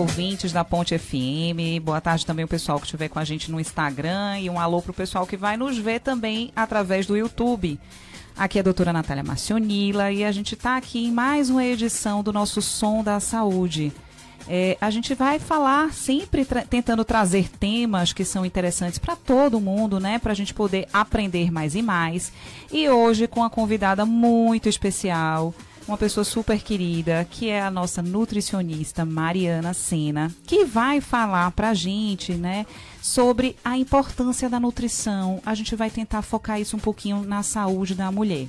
ouvintes da Ponte FM. Boa tarde também o pessoal que estiver com a gente no Instagram. E um alô para o pessoal que vai nos ver também através do YouTube. Aqui é a doutora Natália Marcionila e a gente está aqui em mais uma edição do nosso Som da Saúde. A gente vai falar sempre tentando trazer temas que são interessantes para todo mundo, né? Para a gente poder aprender mais e mais. E hoje com uma convidada muito especial, uma pessoa super querida, que é a nossa nutricionista Mariana Sena, que vai falar para a gente, né, sobre a importância da nutrição. A gente vai tentar focar isso um pouquinho na saúde da mulher.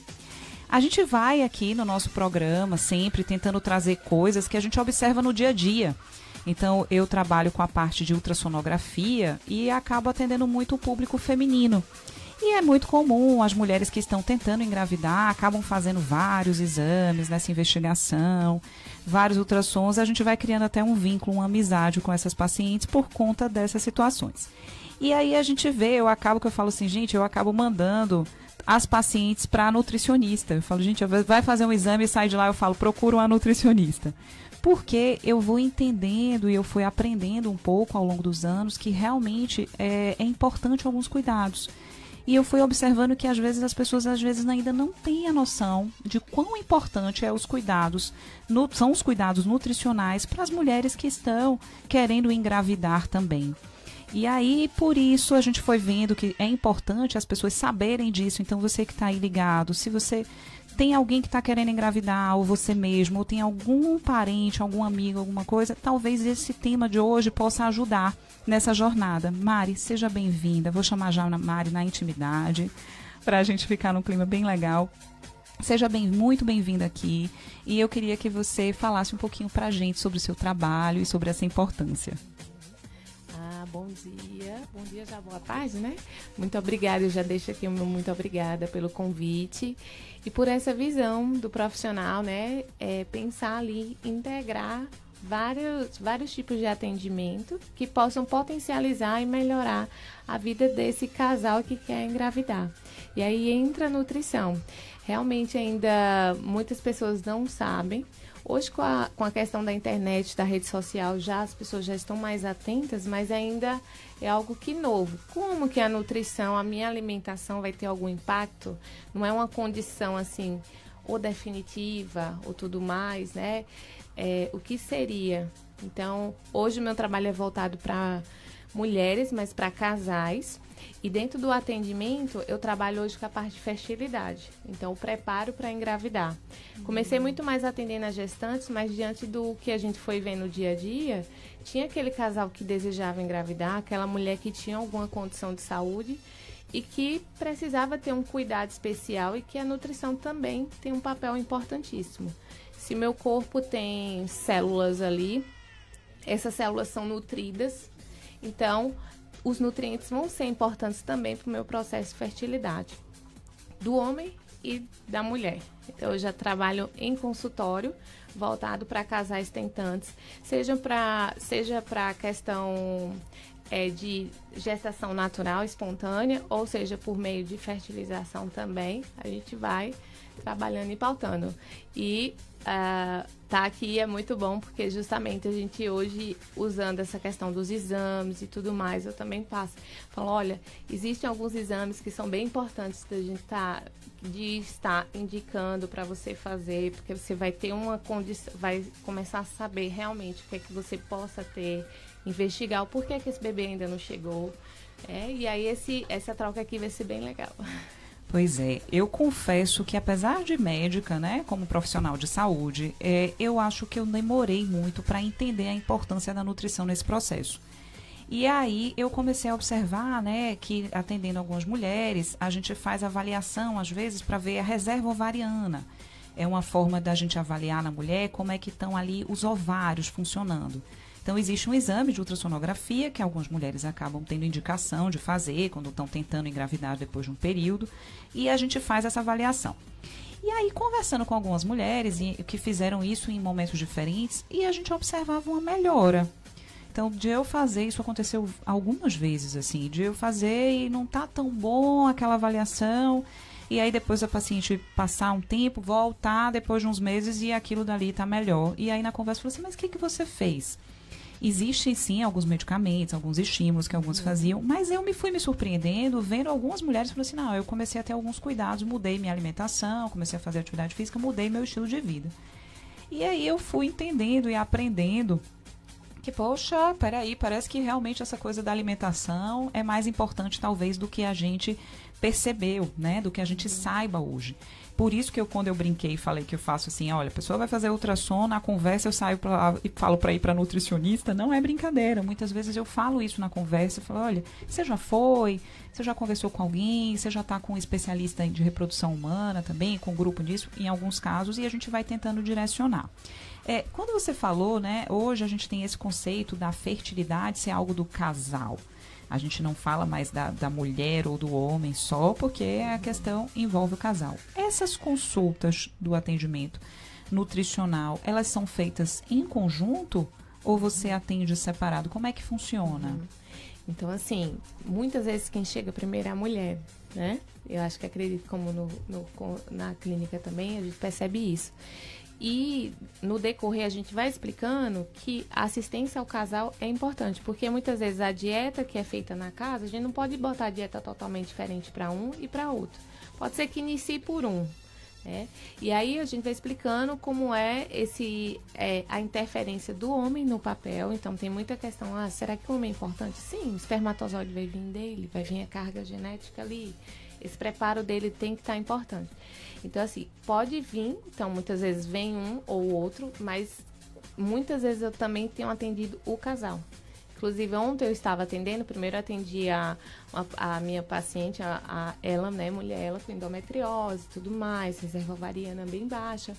A gente vai aqui no nosso programa sempre tentando trazer coisas que a gente observa no dia a dia. Então, eu trabalho com a parte de ultrassonografia e acabo atendendo muito o público feminino. E é muito comum as mulheres que estão tentando engravidar, acabam fazendo vários exames nessa investigação, vários ultrassons, a gente vai criando até um vínculo, uma amizade com essas pacientes por conta dessas situações. E aí a gente vê, eu falo assim, gente, eu acabo mandando as pacientes para a nutricionista. Eu falo, gente, vai fazer um exame e sai de lá, eu falo, procura uma nutricionista. Porque eu vou entendendo e eu fui aprendendo um pouco ao longo dos anos que realmente é importante alguns cuidados. E eu fui observando que às vezes as pessoas ainda não têm a noção de quão importante os cuidados, são os cuidados nutricionais para as mulheres que estão querendo engravidar também. E aí, por isso, a gente foi vendo que é importante as pessoas saberem disso. Então, você que está aí ligado, se você tem alguém que está querendo engravidar, ou você mesmo, ou tem algum parente, algum amigo, alguma coisa, talvez esse tema de hoje possa ajudar nessa jornada. Mari, seja bem-vinda. Vou chamar já a Mari na intimidade, para a gente ficar num clima bem legal. Seja muito bem-vinda aqui. E eu queria que você falasse um pouquinho para a gente sobre o seu trabalho e sobre essa importância. Bom dia já, boa tarde, né? Muito obrigada, eu já deixo aqui o meu muito obrigada pelo convite e por essa visão do profissional, né? Pensar ali, integrar vários tipos de atendimento que possam potencializar e melhorar a vida desse casal que quer engravidar. E aí entra a nutrição. Realmente ainda muitas pessoas não sabem. Hoje, com a questão da internet, da rede social, as pessoas já estão mais atentas, mas ainda é algo que novo. Como que a nutrição, a minha alimentação vai ter algum impacto? Não é uma condição, assim, ou definitiva, ou tudo mais, né? O que seria? Então, hoje o meu trabalho é voltado para mulheres, mas para casais. E dentro do atendimento, eu trabalho hoje com a parte de fertilidade. Então, o preparo para engravidar. Comecei muito mais atendendo as gestantes, mas diante do que a gente foi vendo no dia a dia, tinha aquele casal que desejava engravidar, aquela mulher que tinha alguma condição de saúde e que precisava ter um cuidado especial e que a nutrição também tem um papel importantíssimo. Se meu corpo tem células ali, essas células são nutridas, então os nutrientes vão ser importantes também para o meu processo de fertilidade do homem e da mulher. Então, eu já trabalho em consultório voltado para casais tentantes, seja para a questão de gestação natural, espontânea, ou seja, por meio de fertilização também. A gente vai trabalhando e pautando. E tá aqui é muito bom porque justamente a gente hoje, usando essa questão dos exames e tudo mais, eu também falo, olha, existem alguns exames que são bem importantes da gente estar indicando para você fazer, porque você vai ter uma condição, vai começar a saber realmente o que é que você possa ter, investigar o porquê que esse bebê ainda não chegou. E aí essa troca aqui vai ser bem legal. Pois é, eu confesso que apesar de médica, né, como profissional de saúde, eu acho que eu demorei muito para entender a importância da nutrição nesse processo. E aí eu comecei a observar, né, que atendendo algumas mulheres, a gente faz avaliação, às vezes, para ver a reserva ovariana. É uma forma da gente avaliar na mulher como é que estão ali os ovários funcionando. Então, existe um exame de ultrassonografia que algumas mulheres acabam tendo indicação de fazer quando estão tentando engravidar depois de um período, e a gente faz essa avaliação. E aí, conversando com algumas mulheres que fizeram isso em momentos diferentes, e a gente observava uma melhora. Então, de eu fazer, isso aconteceu algumas vezes, assim, de eu fazer e não tá tão bom aquela avaliação, e aí depois a paciente passar um tempo, voltar depois de uns meses e aquilo dali tá melhor. E aí na conversa eu falei assim, mas o que você fez? Existem, sim, alguns medicamentos, alguns estímulos que alguns faziam, mas eu fui me surpreendendo, vendo algumas mulheres e falei assim, não, eu comecei a ter alguns cuidados, mudei minha alimentação, comecei a fazer atividade física, mudei meu estilo de vida. E aí eu fui entendendo e aprendendo que, poxa, peraí, parece que realmente essa coisa da alimentação é mais importante, talvez, do que a gente percebeu, né? Do que a gente saiba hoje. Por isso que quando eu brinquei e falei que eu faço assim, olha, a pessoa vai fazer ultrassom, na conversa eu saio e falo para ir para nutricionista, não é brincadeira. Muitas vezes eu falo isso na conversa, eu falo, olha, você já foi, você já conversou com alguém, você já está com um especialista de reprodução humana também, com um grupo disso, em alguns casos, e a gente vai tentando direcionar. Quando você falou, né, hoje a gente tem esse conceito da fertilidade ser algo do casal. A gente não fala mais da mulher ou do homem só, porque a questão envolve o casal. Essas consultas do atendimento nutricional, elas são feitas em conjunto ou você atende separado? Como é que funciona? Então, assim, muitas vezes quem chega primeiro é a mulher, né? Eu acho que acredito como na clínica também, a gente percebe isso. E no decorrer a gente vai explicando que a assistência ao casal é importante, porque muitas vezes a dieta que é feita na casa, a gente não pode botar a dieta totalmente diferente para um e para outro. Pode ser que inicie por um, né? E aí a gente vai explicando como é a interferência do homem no papel. Então tem muita questão, será que o homem é importante? Sim, o espermatozoide vai vir dele, vai vir a carga genética ali. Esse preparo dele tem que estar importante. Então, assim, pode vir, então muitas vezes vem um ou outro, mas muitas vezes eu também tenho atendido o casal. Inclusive, ontem eu estava atendendo, primeiro eu atendi a minha paciente, ela, né, mulher, ela com endometriose e tudo mais, reserva ovariana bem baixa.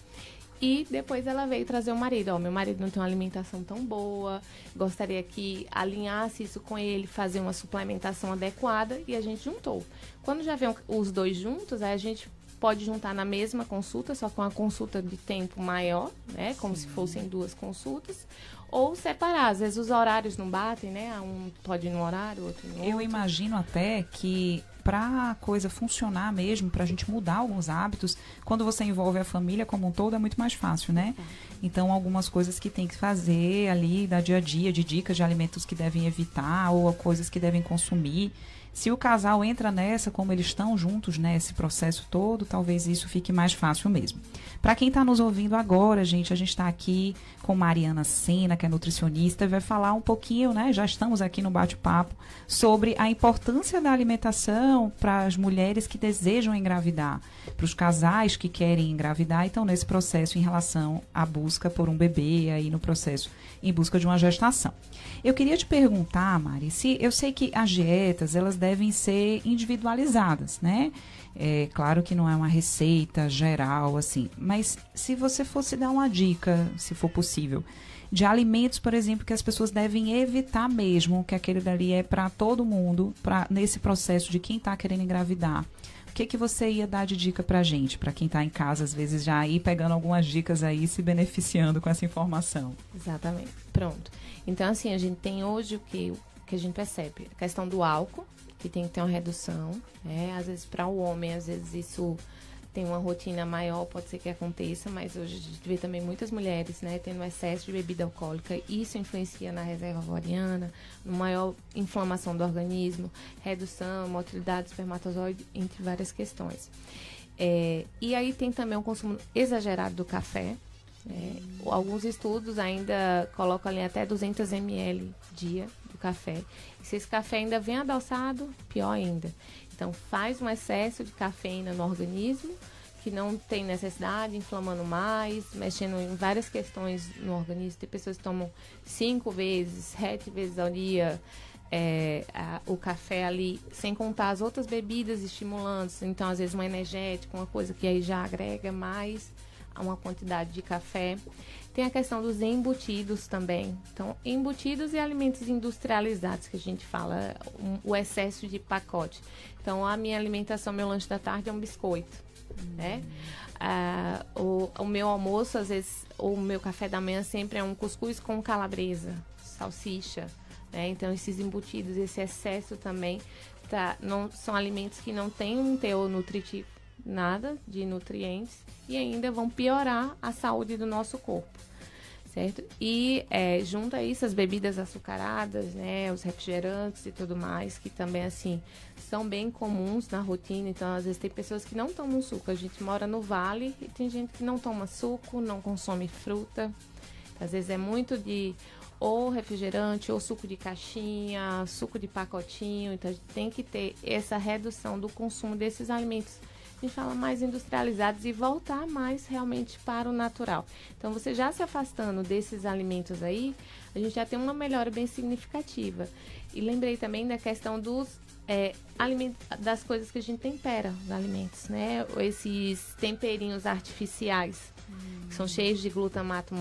E depois ela veio trazer o marido. Meu marido não tem uma alimentação tão boa, gostaria que alinhasse isso com ele, fazer uma suplementação adequada, e a gente juntou. Quando já vem os dois juntos, aí a gente pode juntar na mesma consulta, só com uma consulta de tempo maior, né? Como se fossem duas consultas. Ou separar. Às vezes os horários não batem, né? Um pode ir num horário, outro no outro. Eu imagino até que para a coisa funcionar mesmo, para a gente mudar alguns hábitos, quando você envolve a família como um todo, é muito mais fácil, né? Então, algumas coisas que tem que fazer ali da dia a dia, de dicas de alimentos que devem evitar ou coisas que devem consumir. Se o casal entra nessa, como eles estão juntos nesse processo todo, talvez isso fique mais fácil mesmo. Para quem está nos ouvindo agora, a gente está aqui com Mariana Sena, que é nutricionista, e vai falar um pouquinho, né? Já estamos aqui no bate-papo, sobre a importância da alimentação para as mulheres que desejam engravidar, para os casais que querem engravidar e estão nesse processo em relação à busca por um bebê, aí no processo em busca de uma gestação. Eu queria te perguntar, Mari, eu sei que as dietas, elas devem ser individualizadas, né? É claro que não é uma receita geral, assim, mas se você fosse dar uma dica, se for possível, de alimentos, por exemplo, que as pessoas devem evitar mesmo, que aquele dali é para todo mundo, nesse processo de quem está querendo engravidar. O que você ia dar de dica pra gente, para quem está em casa, às vezes já ir pegando algumas dicas aí, se beneficiando com essa informação? Exatamente. Pronto. Então, assim, a gente tem hoje o que a gente percebe? A questão do álcool, que tem que ter uma redução, né? Às vezes, para o homem, às vezes isso tem uma rotina maior, pode ser que aconteça, mas hoje a gente vê também muitas mulheres, né, tendo excesso de bebida alcoólica. Isso influencia na reserva ovariana, no maior inflamação do organismo, redução, motilidade do espermatozoide, entre várias questões. E aí tem também o consumo exagerado do café. Alguns estudos ainda colocam ali até 200 ml dia do café. E se esse café ainda vem adoçado, pior ainda. Então faz um excesso de cafeína no organismo, que não tem necessidade, inflamando mais, mexendo em várias questões no organismo. Tem pessoas que tomam 5 vezes, 7 vezes ao dia o café ali, sem contar as outras bebidas estimulantes. Então, às vezes, um energético, uma coisa que aí já agrega mais a uma quantidade de café. Tem a questão dos embutidos também. Então, embutidos e alimentos industrializados, que a gente fala, o excesso de pacote. Então, a minha alimentação, meu lanche da tarde é um biscoito, né? O meu almoço, às vezes, o meu café da manhã sempre é um cuscuz com calabresa, salsicha, né? Então, esses embutidos, esse excesso também, não, são alimentos que não têm um teor nutritivo, nada de nutrientes, e ainda vão piorar a saúde do nosso corpo. certo? E junto a isso, as bebidas açucaradas, né, os refrigerantes e tudo mais, que também, assim, são bem comuns na rotina. Então, às vezes, tem pessoas que não tomam suco. A gente mora no vale e tem gente que não toma suco, não consome fruta. Às vezes, é muito de ou refrigerante, ou suco de caixinha, suco de pacotinho. Então, a gente tem que ter essa redução do consumo desses alimentos, a gente fala, mais industrializados, e voltar mais realmente para o natural. Então, você já se afastando desses alimentos aí, a gente já tem uma melhora bem significativa. E lembrei também da questão dos alimentos, das coisas que a gente tempera os alimentos, né? Esses temperinhos artificiais, que são cheios de glutamato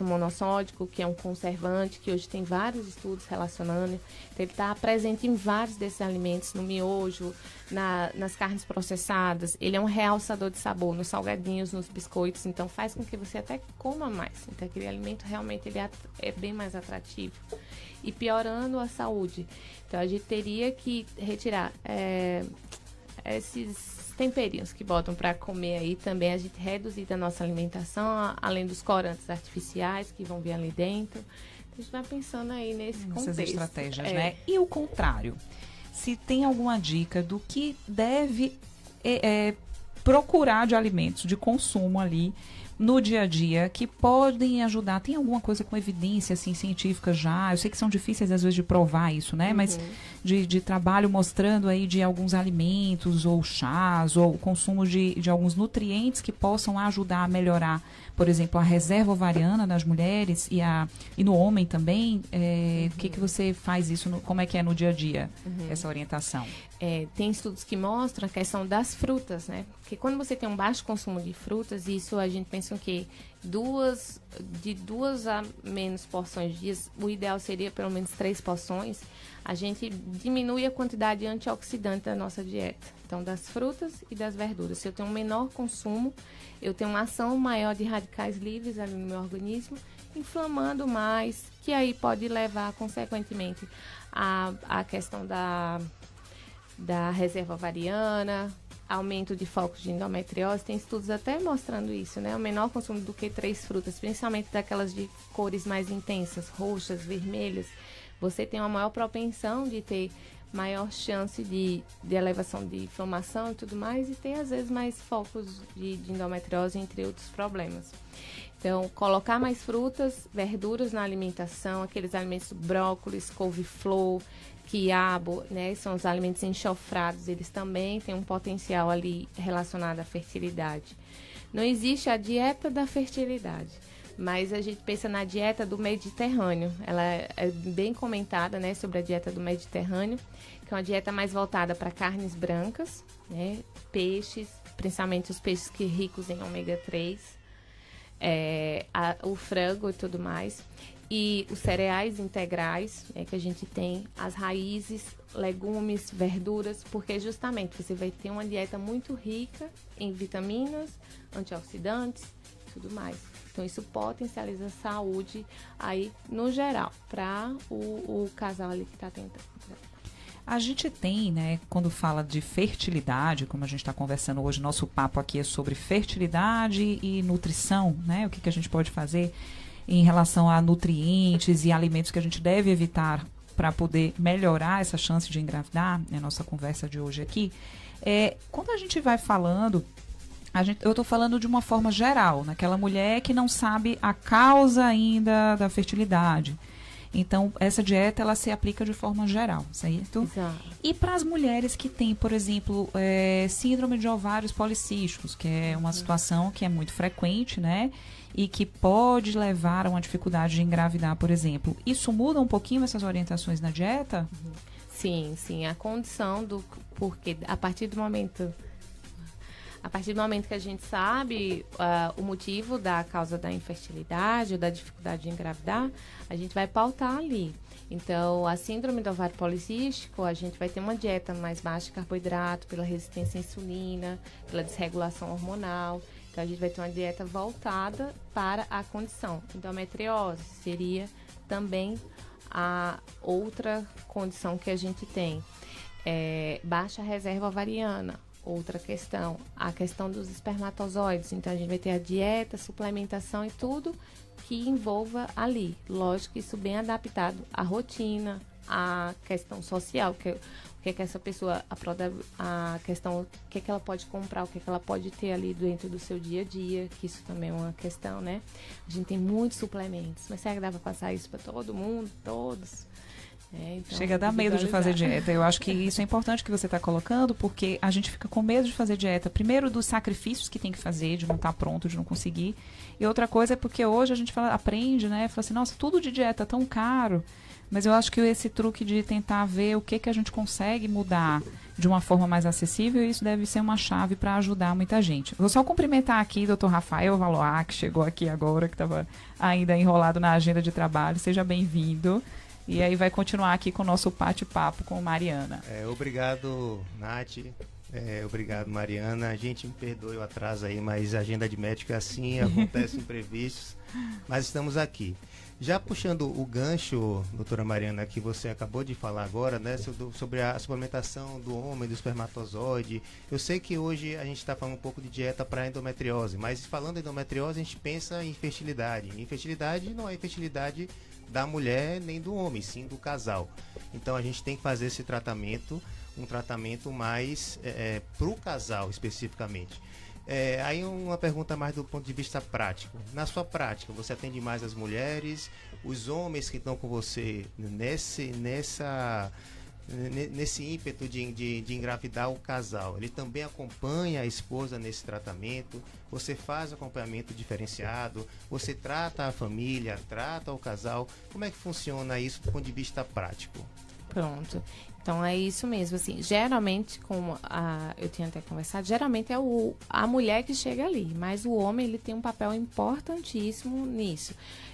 monossódico, que é um conservante, que hoje tem vários estudos relacionando. Então, ele está presente em vários desses alimentos, no miojo, nas carnes processadas. Ele é um realçador de sabor nos salgadinhos, nos biscoitos, então faz com que você até coma mais. Então, aquele alimento realmente ele é bem mais atrativo. E piorando a saúde. Então, a gente teria que retirar esses temperinhos que botam para comer aí também, a gente reduzir da nossa alimentação, além dos corantes artificiais que vão vir ali dentro. A gente vai pensando aí nesse contexto. Essas estratégias, né? E o contrário? Se tem alguma dica do que deve procurar de alimentos de consumo ali no dia a dia que podem ajudar? Tem alguma coisa com evidência assim, científica já? Eu sei que são difíceis às vezes de provar isso, né? Mas de trabalho mostrando aí de alguns alimentos ou chás ou o consumo de alguns nutrientes que possam ajudar a melhorar, por exemplo, a reserva ovariana das mulheres e no homem também. O que você faz isso? Como é que é no dia a dia essa orientação? Tem estudos que mostram a questão das frutas, né? Porque quando você tem um baixo consumo de frutas, isso a gente pensa que de duas a menos porções dias, o ideal seria pelo menos 3 porções. A gente diminui a quantidade de antioxidante da nossa dieta. Então, das frutas e das verduras. Se eu tenho um menor consumo, eu tenho uma ação maior de radicais livres ali no meu organismo, inflamando mais, que aí pode levar, consequentemente, a questão da reserva ovariana, aumento de focos de endometriose. Tem estudos até mostrando isso, né? O menor consumo do que 3 frutas, principalmente daquelas de cores mais intensas, roxas, vermelhas, você tem uma maior propensão de ter maior chance de elevação de inflamação e tudo mais, e ter, às vezes, mais focos de endometriose, entre outros problemas. Então, colocar mais frutas, verduras na alimentação, aqueles alimentos brócolis, couve-flor, quiabo, né? São os alimentos enxofrados, eles também têm um potencial ali relacionado à fertilidade. Não existe a dieta da fertilidade, mas a gente pensa na dieta do Mediterrâneo. Ela é bem comentada, né, sobre a dieta do Mediterrâneo, que é uma dieta mais voltada para carnes brancas, né, peixes, principalmente os peixes que ricos em ômega 3, o frango e tudo mais, e os cereais integrais, que a gente tem, as raízes, legumes, verduras, porque justamente você vai ter uma dieta muito rica em vitaminas, antioxidantes e tudo mais. Então, isso potencializa a saúde aí, no geral, para o casal ali que está tentando. A gente tem, né, quando fala de fertilidade, como a gente está conversando hoje, nosso papo aqui é sobre fertilidade e nutrição, né? O que a gente pode fazer em relação a nutrientes e alimentos que a gente deve evitar para poder melhorar essa chance de engravidar, né? Nossa conversa de hoje aqui. Quando a gente vai falando, eu estou falando de uma forma geral, naquela mulher que não sabe a causa ainda da fertilidade. Então, essa dieta, ela se aplica de forma geral, certo? Exato. E para as mulheres que têm, por exemplo, síndrome de ovários policísticos, que é uma situação que é muito frequente, né? E que pode levar a uma dificuldade de engravidar, por exemplo. Isso muda um pouquinho essas orientações na dieta? Sim, sim. A condição porque a partir do momento que a gente sabe o motivo da causa da infertilidade ou da dificuldade de engravidar, a gente vai pautar ali. Então, a síndrome do ovário policístico, a gente vai ter uma dieta mais baixa de carboidrato, pela resistência à insulina, pela desregulação hormonal. Então, a gente vai ter uma dieta voltada para a condição. Endometriose seria também a outra condição que a gente tem. Baixa reserva ovariana, outra questão, a questão dos espermatozoides. Então, a gente vai ter a dieta, suplementação e tudo que envolva ali. Lógico que isso bem adaptado à rotina, à questão social, o que essa pessoa, a questão, o que ela pode comprar, o que ela pode ter ali dentro do seu dia a dia, que isso também é uma questão, né? A gente tem muitos suplementos, mas será que dá para passar isso para todo mundo, todos? Então, chega a dar medo de fazer dieta. Eu acho que isso é importante que você está colocando, porque a gente fica com medo de fazer dieta. Primeiro, dos sacrifícios que tem que fazer, de não estar pronto, de não conseguir. E outra coisa é porque hoje a gente aprende, né? Fala assim, nossa, tudo de dieta é tão caro. Mas eu acho que esse truque de tentar ver o que a gente consegue mudar de uma forma mais acessível, isso deve ser uma chave para ajudar muita gente. Vou só cumprimentar aqui o Dr. Rafael Valois, que chegou aqui agora, que estava ainda enrolado na agenda de trabalho. Seja bem-vindo. E aí vai continuar aqui com o nosso bate-papo com Mariana. Obrigado, Nath. Obrigado, Mariana. A gente me perdoe o atraso aí, mas a agenda de médico é assim, acontece imprevistos. Mas estamos aqui. Já puxando o gancho, doutora Mariana, que você acabou de falar agora, né, sobre a suplementação do homem, do espermatozoide. Eu sei que hoje a gente está falando um pouco de dieta para endometriose, mas falando em endometriose, a gente pensa em fertilidade. Infertilidade não é infertilidade da mulher nem do homem, sim do casal. Então a gente tem que fazer esse tratamento, um tratamento mais para o casal especificamente. Aí uma pergunta mais do ponto de vista prático. Na sua prática, você atende mais as mulheres, os homens que estão com você nesse ímpeto de engravidar o casal, ele também acompanha a esposa nesse tratamento? Você faz acompanhamento diferenciado? Você trata a família, trata o casal? Como é que funciona isso do ponto de vista prático? Pronto. Então, é isso mesmo, assim, geralmente, como eu tinha até conversado, geralmente é a mulher que chega ali, mas o homem, ele tem um papel importantíssimo nisso.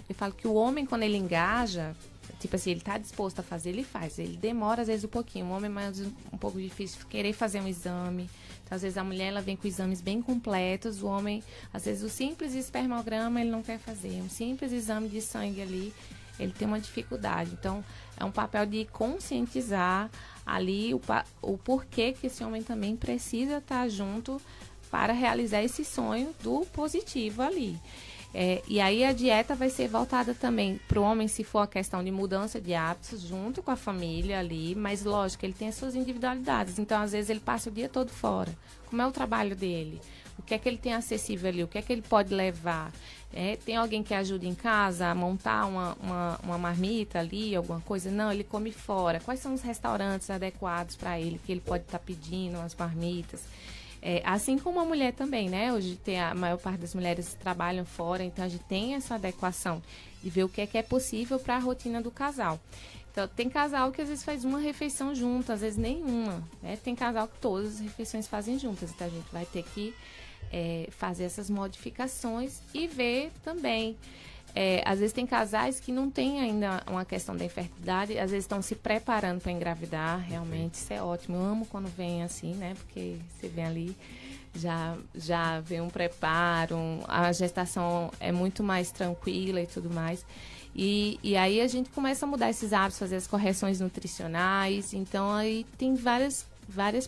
Eu falo que o homem, quando ele engaja, tipo assim, ele está disposto a fazer, ele faz. Ele demora, às vezes, um pouquinho. O homem é mais um pouco difícil querer fazer um exame. Então, às vezes, a mulher, ela vem com exames bem completos. O homem, às vezes, o simples espermograma, ele não quer fazer. Um simples exame de sangue ali, ele tem uma dificuldade. Então, é um papel de conscientizar ali o porquê que esse homem também precisa estar junto para realizar esse sonho do positivo ali. E aí a dieta vai ser voltada também para o homem, se for a questão de mudança de hábitos, junto com a família ali, mas lógico, ele tem as suas individualidades, então às vezes ele passa o dia todo fora. Como é o trabalho dele? O que é que ele tem acessível ali? O que é que ele pode levar? Tem alguém que ajuda em casa a montar uma marmita ali, alguma coisa? Não, ele come fora. Quais são os restaurantes adequados para ele, que ele pode estar pedindo as marmitas? Assim como a mulher também, né? Hoje a maior parte das mulheres trabalham fora, então a gente tem essa adequação de ver o que é possível para a rotina do casal. Então, tem casal que às vezes faz uma refeição junto, às vezes nenhuma, né? Tem casal que todas as refeições fazem juntas, então a gente vai ter que fazer essas modificações e ver também. Às vezes tem casais que não tem ainda uma questão da infertilidade, às vezes estão se preparando para engravidar, realmente isso é ótimo. Eu amo quando vem assim, né? Porque você vem ali, já vem um preparo, a gestação é muito mais tranquila e tudo mais. E aí a gente começa a mudar esses hábitos, fazer as correções nutricionais, então aí tem várias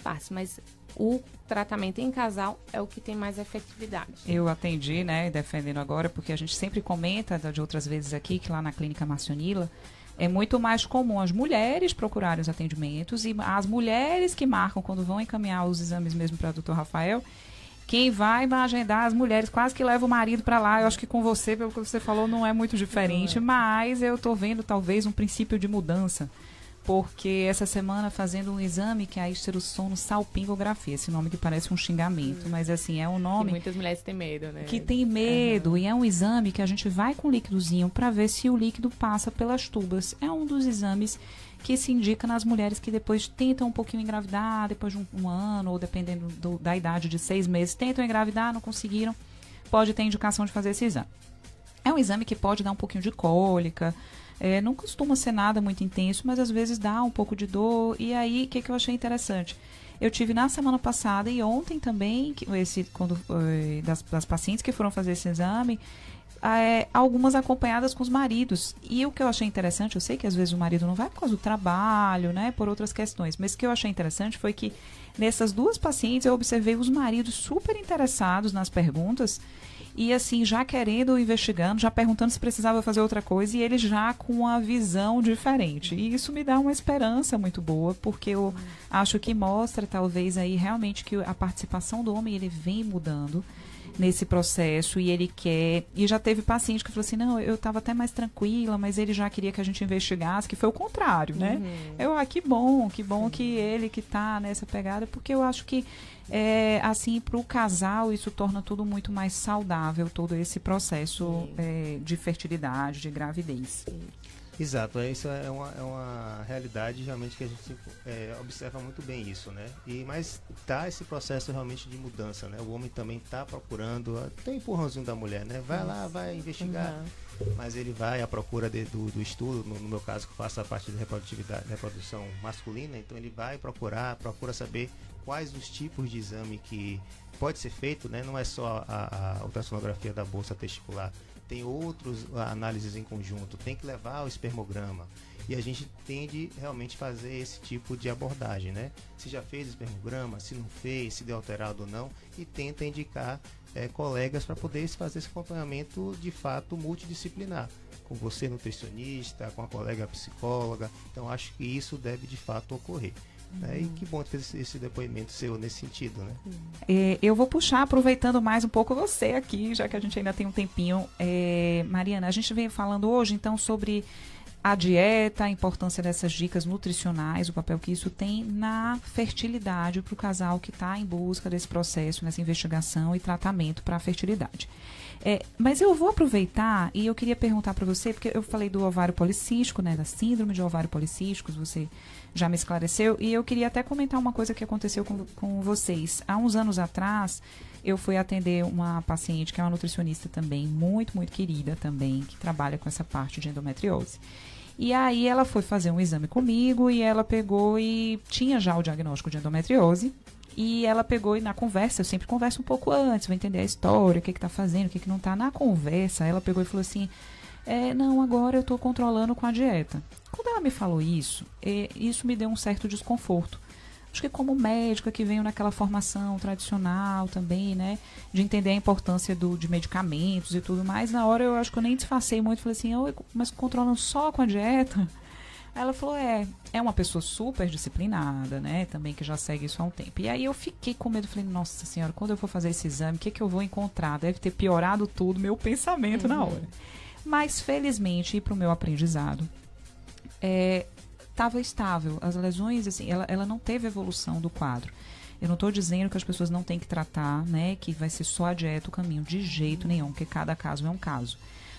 partes, mas o tratamento em casal é o que tem mais efetividade. Eu atendi, né, defendendo agora, porque a gente sempre comenta de outras vezes aqui, que lá na Clínica Marcionila, é muito mais comum as mulheres procurarem os atendimentos e as mulheres que marcam quando vão encaminhar os exames mesmo para o Dr. Rafael, quem vai agendar as mulheres, quase que leva o marido para lá. Eu acho que com você, pelo que você falou, não é muito diferente, mas eu estou vendo talvez um princípio de mudança. Porque essa semana fazendo um exame que é a histerossono-salpingografia, esse nome que parece um xingamento, mas assim, é um nome... Que muitas mulheres têm medo, né? Que tem medo, e é um exame que a gente vai com líquidozinho para ver se o líquido passa pelas tubas. É um dos exames que se indica nas mulheres que depois tentam um pouquinho engravidar, depois de um ano, ou dependendo da idade de 6 meses, tentam engravidar, não conseguiram, pode ter indicação de fazer esse exame. É um exame que pode dar um pouquinho de cólica, Não costuma ser nada muito intenso, mas às vezes dá um pouco de dor. E aí, o que eu achei interessante? Eu tive na semana passada e ontem também, das pacientes que foram fazer esse exame, algumas acompanhadas com os maridos. E o que eu achei interessante, eu sei que às vezes o marido não vai por causa do trabalho, né, por outras questões, mas o que eu achei interessante foi que nessas 2 pacientes eu observei os maridos super interessados nas perguntas e assim, já querendo, investigando, já perguntando se precisava fazer outra coisa e eles já com uma visão diferente. E isso me dá uma esperança muito boa, porque eu acho que mostra talvez aí realmente que a participação do homem, ele vem mudando nesse processo e ele quer... E já teve paciente que falou assim, não, eu estava até mais tranquila, mas ele já queria que a gente investigasse, que foi o contrário, né? Que bom que ele que está nessa pegada, porque eu acho que, assim, para o casal, isso torna tudo muito mais saudável, todo esse processo de fertilidade, de gravidez. Exato, isso é uma realidade realmente que a gente observa muito bem isso, né? Mas tá esse processo realmente de mudança, né? O homem também tá procurando, tem empurrãozinho da mulher, né? Vai lá, vai investigar, mas ele vai à procura do estudo, no meu caso que eu faço a parte de reprodução masculina, então ele vai procura saber quais os tipos de exame que pode ser feito, né? Não é só a ultrassonografia da bolsa testicular, tem outras análises em conjunto, tem que levar o espermograma. E a gente tende realmente a fazer esse tipo de abordagem, né? Se já fez espermograma, se não fez, se deu alterado ou não, e tenta indicar colegas para poder fazer esse acompanhamento de fato multidisciplinar. Com você nutricionista, com a colega psicóloga. Então acho que isso deve de fato ocorrer. E que bom ter esse depoimento seu nesse sentido, né? Eu vou puxar, aproveitando mais um pouco você aqui, já que a gente ainda tem um tempinho. Mariana, a gente vem falando hoje, então, sobre a dieta, a importância dessas dicas nutricionais, o papel que isso tem na fertilidade para o casal que está em busca desse processo, nessa investigação e tratamento para a fertilidade. Mas eu vou aproveitar e eu queria perguntar para você, porque eu falei do ovário policístico, né, da síndrome de ovário policístico, você já me esclareceu, e eu queria até comentar uma coisa que aconteceu com vocês. Há uns anos atrás, eu fui atender uma paciente que é uma nutricionista também, muito, muito querida também, que trabalha com essa parte de endometriose. E aí ela foi fazer um exame comigo e ela pegou e tinha já o diagnóstico de endometriose. E ela pegou e na conversa, eu sempre converso um pouco antes, vou entender a história, o que está fazendo, o que não está. Na conversa, ela pegou e falou assim, não, agora eu estou controlando com a dieta. Quando ela me falou isso, isso me deu um certo desconforto. Acho que como médica que veio naquela formação tradicional também, né, de entender a importância de medicamentos e tudo mais, na hora eu acho que eu nem disfarcei muito, falei assim, mas controlando só com a dieta? Aí ela falou, é uma pessoa super disciplinada, né, também que já segue isso há um tempo. E aí eu fiquei com medo, falei, nossa senhora, quando eu for fazer esse exame, o que eu vou encontrar? Deve ter piorado tudo, meu pensamento na hora. Mas felizmente, e para o meu aprendizado, estava estável. As lesões, assim, ela não teve evolução do quadro. Eu não estou dizendo que as pessoas não têm que tratar, né, que vai ser só a dieta o caminho, de jeito nenhum, porque cada caso é um caso.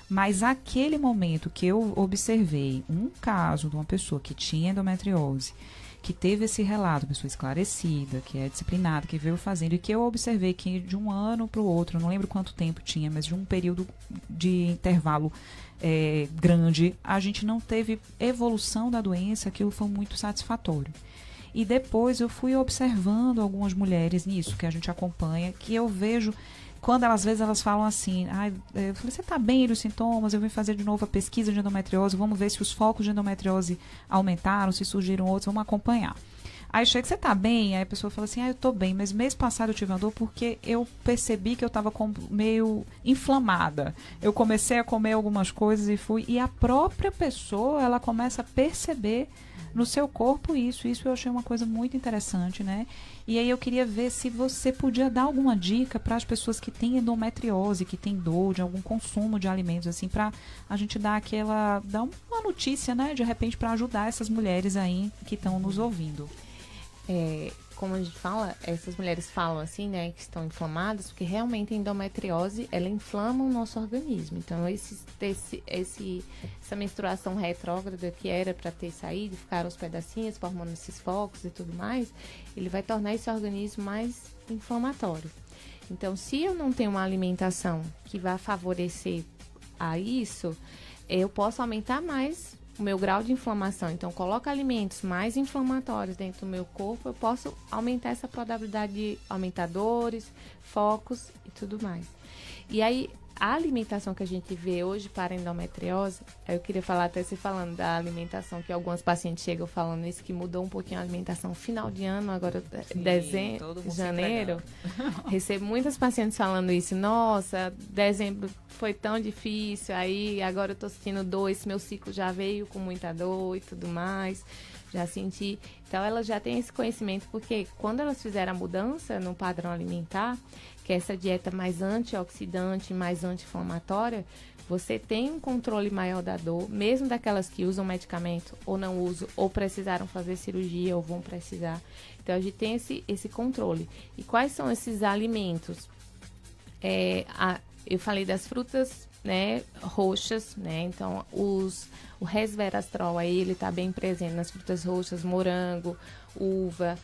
Mas aquele momento que eu observei um caso de uma pessoa que tinha endometriose, que teve esse relato, pessoa esclarecida, que é disciplinada, que veio fazendo, e que eu observei que de um ano para o outro, não lembro quanto tempo tinha, mas de um período de intervalo grande, a gente não teve evolução da doença, aquilo foi muito satisfatório. E depois eu fui observando algumas mulheres nisso, que a gente acompanha, que eu vejo, quando às vezes elas falam assim, eu falei, você está bem dos sintomas, eu vim fazer de novo a pesquisa de endometriose, vamos ver se os focos de endometriose aumentaram, se surgiram outros, vamos acompanhar. Aí chega, você está bem? Aí a pessoa fala assim, eu estou bem, mas mês passado eu tive uma dor porque eu percebi que eu estava meio inflamada. Eu comecei a comer algumas coisas e a própria pessoa, ela começa a perceber no seu corpo isso eu achei uma coisa muito interessante, né? E aí eu queria ver se você podia dar alguma dica para as pessoas que têm endometriose, que têm dor de algum consumo de alimentos, assim, para a gente dar uma notícia, né, de repente, para ajudar essas mulheres aí que estão nos ouvindo. Como a gente fala, essas mulheres falam assim, né, que estão inflamadas, porque realmente a endometriose, ela inflama o nosso organismo. Então, essa menstruação retrógrada que era para ter saído, ficaram os pedacinhos formando esses focos e tudo mais, ele vai tornar esse organismo mais inflamatório. Então, se eu não tenho uma alimentação que vá favorecer a isso, eu posso aumentar mais o meu grau de inflamação. Então, coloco alimentos mais inflamatórios dentro do meu corpo, eu posso aumentar essa probabilidade de aumentar dores, focos e tudo mais. E aí, a alimentação que a gente vê hoje para a endometriose, eu queria falar até você falando da alimentação, que algumas pacientes chegam falando isso, que mudou um pouquinho a alimentação final de ano, agora dezembro, janeiro. Recebo muitas pacientes falando isso. Nossa, dezembro foi tão difícil, aí agora eu tô sentindo dor, esse meu ciclo já veio com muita dor e tudo mais. Já senti. Então, elas já têm esse conhecimento, porque quando elas fizeram a mudança no padrão alimentar, que é essa dieta mais antioxidante, mais anti-inflamatória, você tem um controle maior da dor, mesmo daquelas que usam medicamento ou não usam, ou precisaram fazer cirurgia ou vão precisar. Então, a gente tem esse controle. E quais são esses alimentos? Eu falei das frutas, né, roxas, né? Então, o resveratrol aí, ele tá bem presente nas frutas roxas, morango, uva.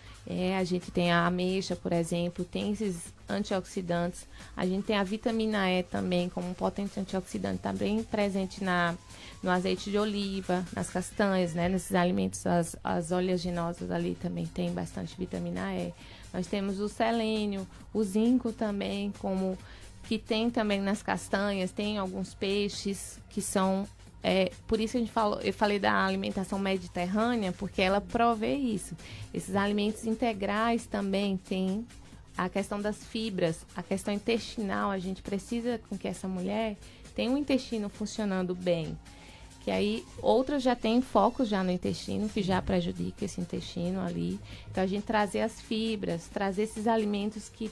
A gente tem a ameixa, por exemplo, tem esses antioxidantes. A gente tem a vitamina E também, como um potente antioxidante, tá bem presente no azeite de oliva, nas castanhas, né? Nesses alimentos, as oleaginosas ali também tem bastante vitamina E. Nós temos o selênio, o zinco também, como que tem também nas castanhas, tem alguns peixes que são... por isso eu falei da alimentação mediterrânea, porque ela provê isso. Esses alimentos integrais também tem a questão das fibras, a questão intestinal. A gente precisa com que essa mulher tenha um intestino funcionando bem. Que aí outras já têm focos já no intestino, que já prejudica esse intestino ali. Então, a gente trazer as fibras, trazer esses alimentos que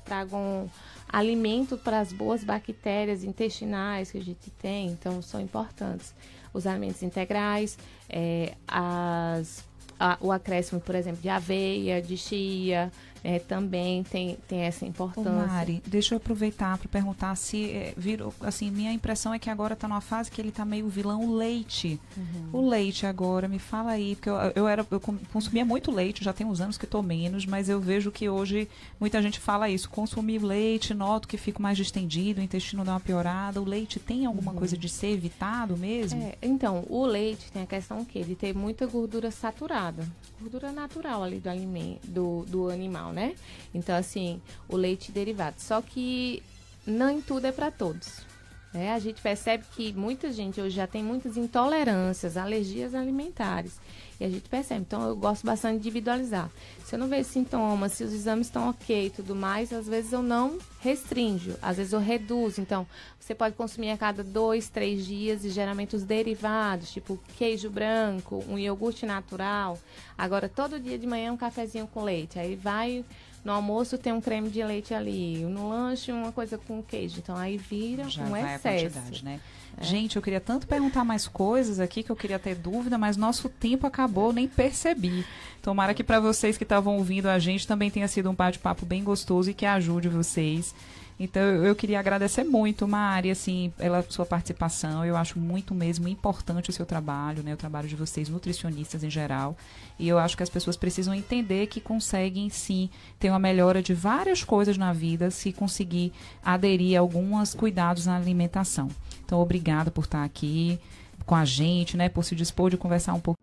tragam alimento para as boas bactérias intestinais que a gente tem, então são importantes. Os alimentos integrais, o acréscimo, por exemplo, de aveia, de chia, também tem essa importância. Ô Mari, deixa eu aproveitar para perguntar se virou, assim, minha impressão é que agora está numa fase que ele está meio vilão o leite. O leite agora, me fala aí, porque eu consumia muito leite, já tem uns anos que estou menos, mas eu vejo que hoje muita gente fala isso, consumir leite, noto que fico mais distendido, o intestino dá uma piorada. O leite tem alguma coisa de ser evitado mesmo? Então, o leite tem a questão de ter muita gordura saturada, gordura natural ali do alimento, do animal, né? Então, assim, o leite derivado. Só que nem tudo é para todos, né? A gente percebe que muita gente hoje já tem muitas intolerâncias, alergias alimentares. E a gente percebe. Então, eu gosto bastante de individualizar. Se eu não vejo sintomas, se os exames estão ok e tudo mais, às vezes eu não restringo, às vezes eu reduzo. Então, você pode consumir a cada 2, 3 dias e geralmente os derivados, tipo queijo branco, um iogurte natural. Agora, todo dia de manhã um cafezinho com leite. Aí vai... No almoço tem um creme de leite ali, no lanche uma coisa com queijo. Então aí vira já um vai excesso. A quantidade, né? Gente, eu queria tanto perguntar mais coisas aqui que eu queria ter dúvida, mas nosso tempo acabou, nem percebi. Tomara que para vocês que estavam ouvindo a gente também tenha sido um bate-papo bem gostoso e que ajude vocês. Então, eu queria agradecer muito, Mari, assim, pela sua participação. Eu acho muito mesmo importante o seu trabalho, né? O trabalho de vocês, nutricionistas em geral. E eu acho que as pessoas precisam entender que conseguem, sim, ter uma melhora de várias coisas na vida se conseguir aderir a alguns cuidados na alimentação. Então, obrigada por estar aqui com a gente, né? Por se dispor de conversar um pouco.